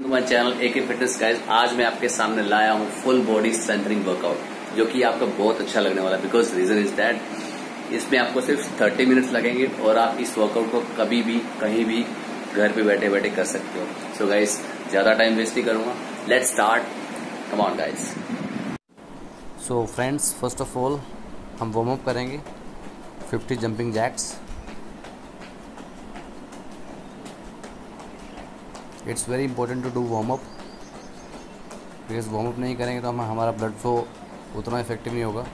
To my channel AK fitness guys. आज मैं आपके सामने लाया हूँ फुल बॉडी स्ट्रेंथनिंग वर्कआउट, जो कि आपको बहुत अच्छा लगने वाला है। बिकॉज रीजन इज दैट इसमें आपको सिर्फ 30 मिनट्स लगेंगे और आप इस वर्कआउट को कभी भी कहीं भी घर पे बैठे बैठे कर सकते हो। सो गाइस, ज्यादा टाइम वेस्ट नहीं करूंगा, let's start, come on guys. So friends, first of all हम वार्म अप करेंगे 50 jumping jacks. It's very important to do warm up, because warm up नहीं करेंगे तो हमारा ब्लड फ्लो उतना इफेक्टिव नहीं होगा।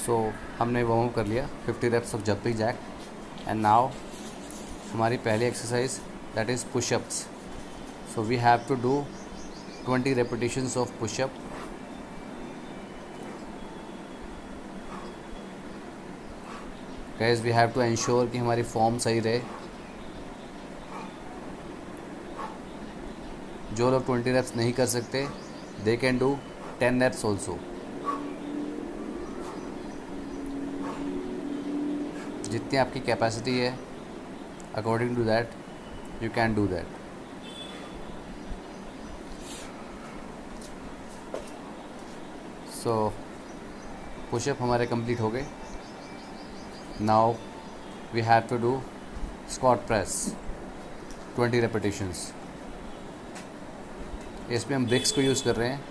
सो हमने वार्म अप कर लिया 50 reps of jumping jack. And now हमारी पहली exercise that is pushups. So we have to do 20 repetitions of pushup. Guys, we have to ensure कि हमारी फॉर्म सही रहे। जो लोग 20 रेप्स नहीं कर सकते, they can do 10 reps also. जितनी आपकी कैपेसिटी है, according to that you can do that. So pushup हमारे कंप्लीट हो गए। Now we have to do squat press 20 repetitions. इसमें हम ब्रिक्स को यूज़ कर रहे हैं।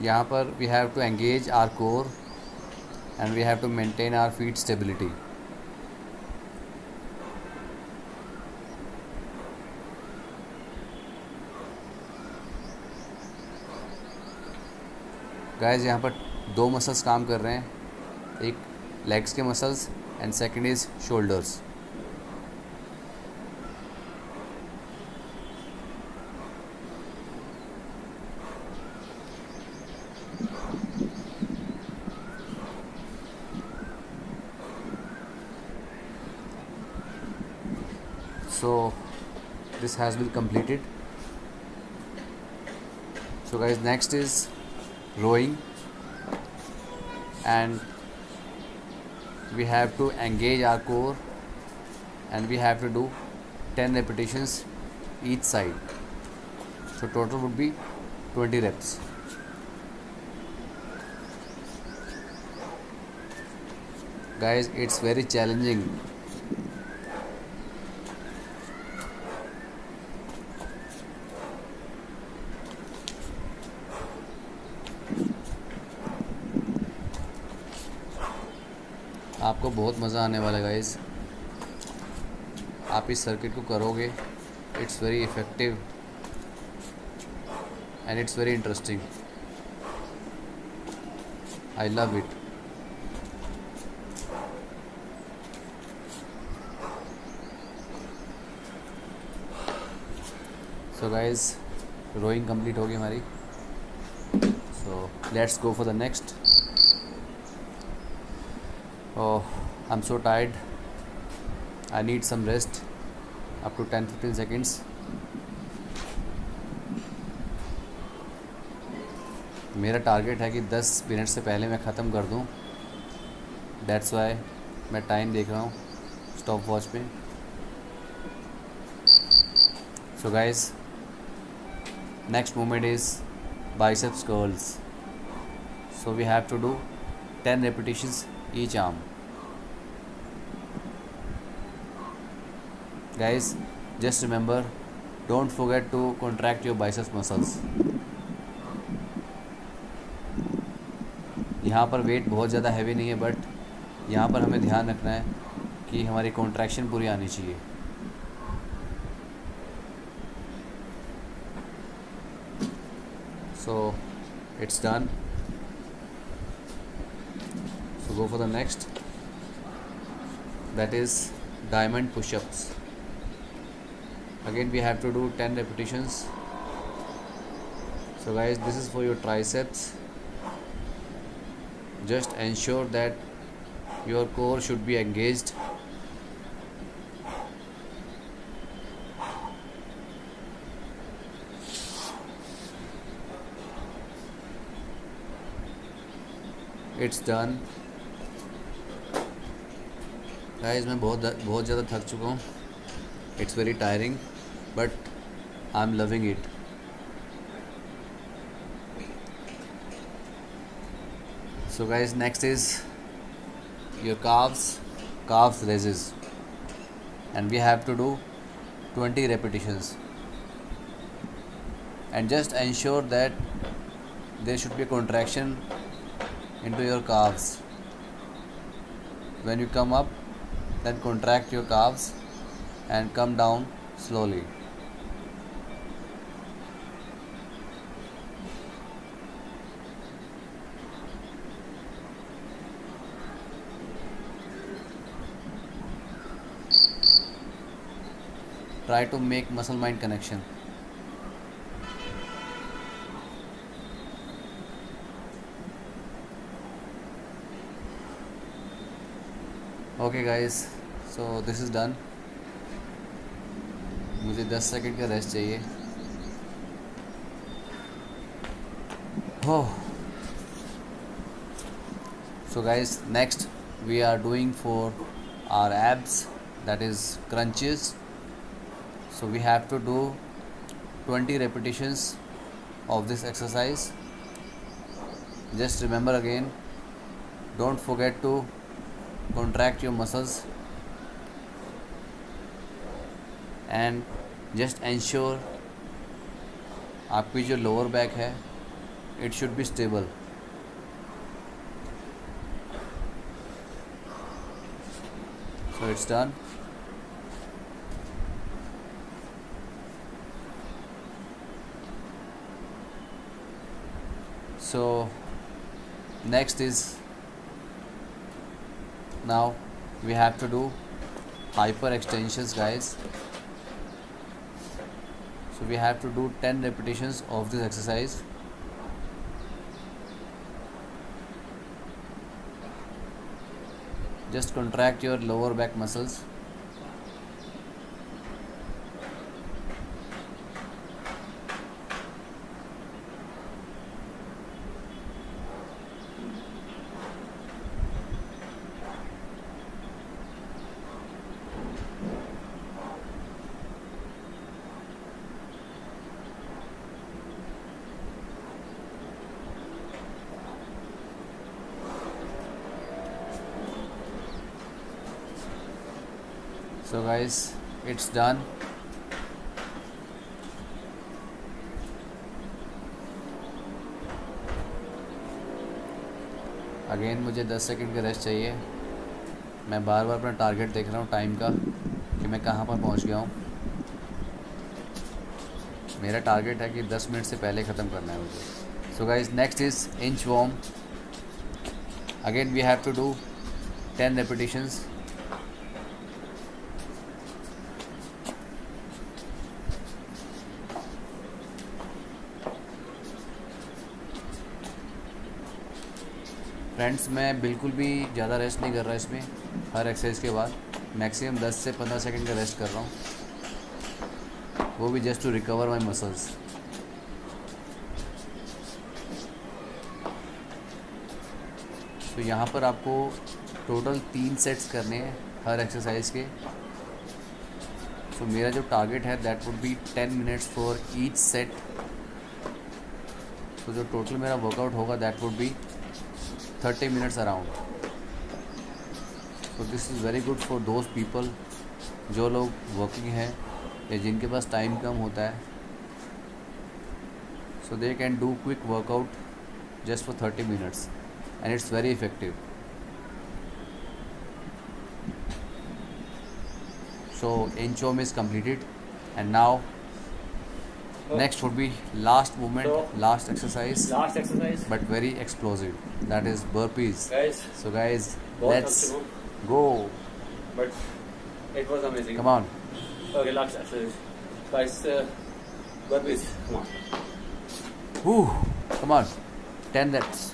यहाँ पर we have to engage our core and we have to maintain our feet stability. Guys, यहाँ पर दो मसल्स काम कर रहे हैं, एक लेग्स के muscles and second is shoulders. So this has been completed. So guys, next is rowing, and we have to engage our core and we have to do 10 repetitions each side. So total would be 20 reps. Guys, it's very challenging. आपको बहुत मज़ा आने वाला है guys. आप इस circuit को करोगे, it's very effective and it's very interesting. I love it. So guys, rowing complete होगी हमारी। So let's go for the next. Oh, I'm so tired. I need some rest up to 10-15 seconds. मेरा target है कि 10 minute से पहले मैं ख़त्म कर दूं। That's why मैं टाइम देख रहा हूँ स्टॉप वॉच पे। So guys, next movement is biceps curls. So we have to do 10 repetitions each arm. Guys, just remember, don't forget to contract your biceps muscles. यहाँ पर वेट बहुत ज़्यादा heavy नहीं है, बट यहाँ पर हमें ध्यान रखना है कि हमारी कॉन्ट्रैक्शन पूरी आनी चाहिए। So it's done. So go for the next, that is diamond push-ups. Again we have to do 10 repetitions. So guys, this is for your triceps. Just ensure that Your core should be engaged. It's done. Guys, मैं बहुत ज़्यादा थक चुका हूँ. It's very tiring, but I'm loving it. So guys, next is your calves raises, and we have to do 20 repetitions. And just ensure that there should be a contraction into your calves. When you come up, then contract your calves and come down slowly. Try to make muscle mind connection. Okay guys, so this is done. मुझे 10 second का rest चाहिए. So guys, next we are doing for our abs, that is crunches. So we have to do 20 repetitions of this exercise. Just remember again, don't forget to contract your muscles, and just ensure आपकी जो lower back है, it should be stable. So it's done. So next is, now we have to do hyper extensions, guys. So we have to do 10 repetitions of this exercise. Just contract your lower back muscles. So guys, it's done. Again मुझे 10 second का rest चाहिए. मैं बार बार अपना target देख रहा हूँ time का कि मैं कहाँ पर पहुँच गया हूँ. मेरा टारगेट है कि 10 मिनट से पहले ख़त्म करना है मुझे. So guys, next is inchworm. Again we have to do 10 repetitions. Friends, मैं बिल्कुल भी ज़्यादा रेस्ट नहीं कर रहा इसमें. हर एक्सरसाइज के बाद मैक्सिमम 10 से 15 सेकंड का रेस्ट कर रहा हूँ, वो भी just to recover my muscles. तो यहाँ पर आपको टोटल 3 सेट्स करने हैं हर एक्सरसाइज के. तो मेरा जो टारगेट है that would be 10 minutes for each set. तो जो टोटल मेरा वर्कआउट होगा that would be 30 minutes around. So this is very good for those people जो लोग वर्किंग हैं या जिनके पास टाइम कम होता है. So they can do quick workout just for 30 minutes and it's very effective. So inchworm is completed, and now next would be last movement, last exercise, but very explosive. That is burpees. So guys, let's go. But it was amazing. Come on. Okay, last exercise. Guys, burpees. Come on. Woo. Come on. 10 reps.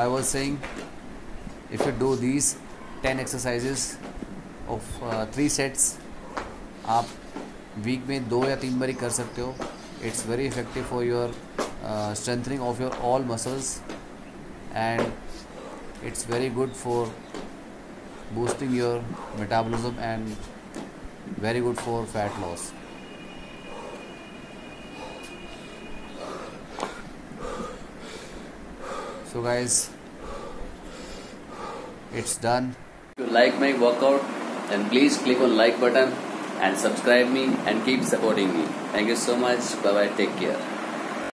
I was saying, if you do these 10 exercises of 3 sets, आप week में 2 या 3 बारी कर सकते हो. It's very effective for your strengthening of your all muscles, and it's very good for boosting your metabolism and very good for fat loss. So guys, it's done. If you like my workout, then please click on like button and subscribe me and keep supporting me. Thank you so much. Bye bye. Take care.